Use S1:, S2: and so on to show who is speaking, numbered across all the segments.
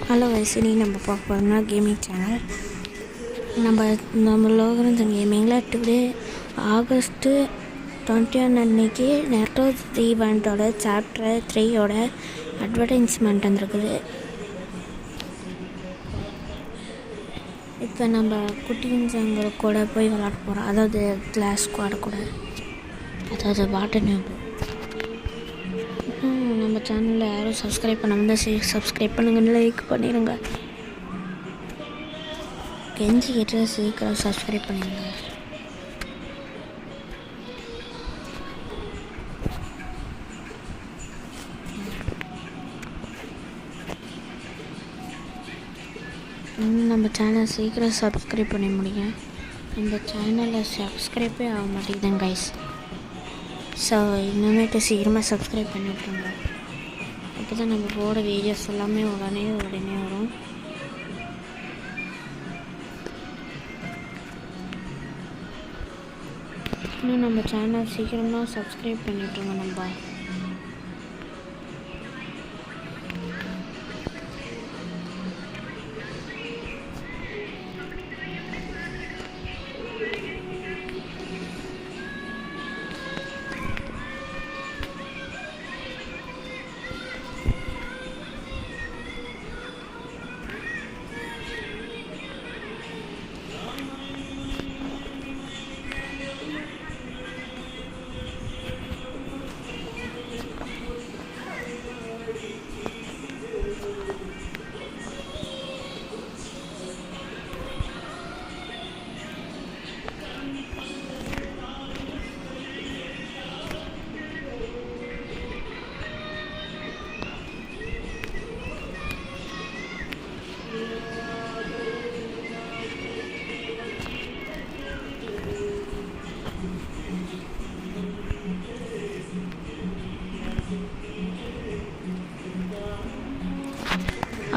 S1: Hello வயசுனி நம்ம பார்க்க போகிறோம்னா கேமிங் சேனல். நம்ம லோகரன்ஸ் கேமிங்கில் டுடே ஆகஸ்ட்டு 21 அன்னைக்கு நெர்டோஸ் ஈவெண்ட்டோட சாப்டர் 3யோட அட்வர்டைஸ்மெண்ட் வந்துருக்குது. இப்போ நம்ம குட்டிங்க கூட போய் விளாட போகிறோம், அதாவது கிளாஸ் ஸ்குவாட் கூட, அதாவது வாட்டர் நியூபு. நம்ம சேனலில் யாரும் சப்ஸ்கிரைப் பண்ணாமல் சப்ஸ்கிரைப் பண்ணுங்கள், லைக் பண்ணிடுங்க. கெஞ்சி கிட்ட சீக்கிரம் சப்ஸ்கிரைப் பண்ணிடுங்க. நம்ம சேனலை சீக்கிரம் சப்ஸ்கிரைப் பண்ண முடியும். நம்ம சேனலில் சப்ஸ்கிரைப்பே ஆக மாட்டேங்குதுங்க கைஸ். ஸோ இனிமேட்டு சீக்கிரமாக சப்ஸ்கிரைப் பண்ணிவிட்ருங்க. அப்போ தான் நம்ம போட வீடியோஸ் எல்லாமே உடனே வரும். இன்னும் நம்ம சேனல் சீக்கிரமாக சப்ஸ்கிரைப் பண்ணிவிட்ருங்க. நம்ம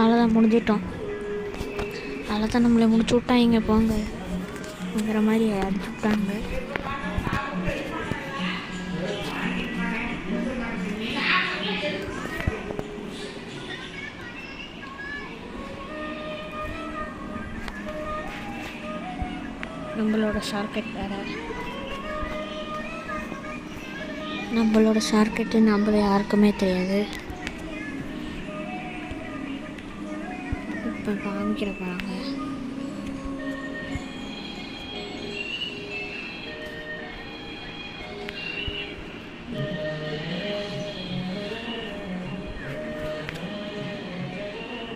S1: அவ்வளோதான், முடிஞ்சிட்டோம். அவ்வளோதான், நம்மளை முடிச்சு விட்டாங்க. போங்க அப்படிங்கிற மாதிரி அடிச்சு விட்டாங்க. நம்மளோட ஷார்ட்கட் வேறு, நம்மளோட ஷார்ட்கட்டு நம்மள யாருக்குமே தெரியாது. இப்போ காமிக்கிற போகிறாங்க.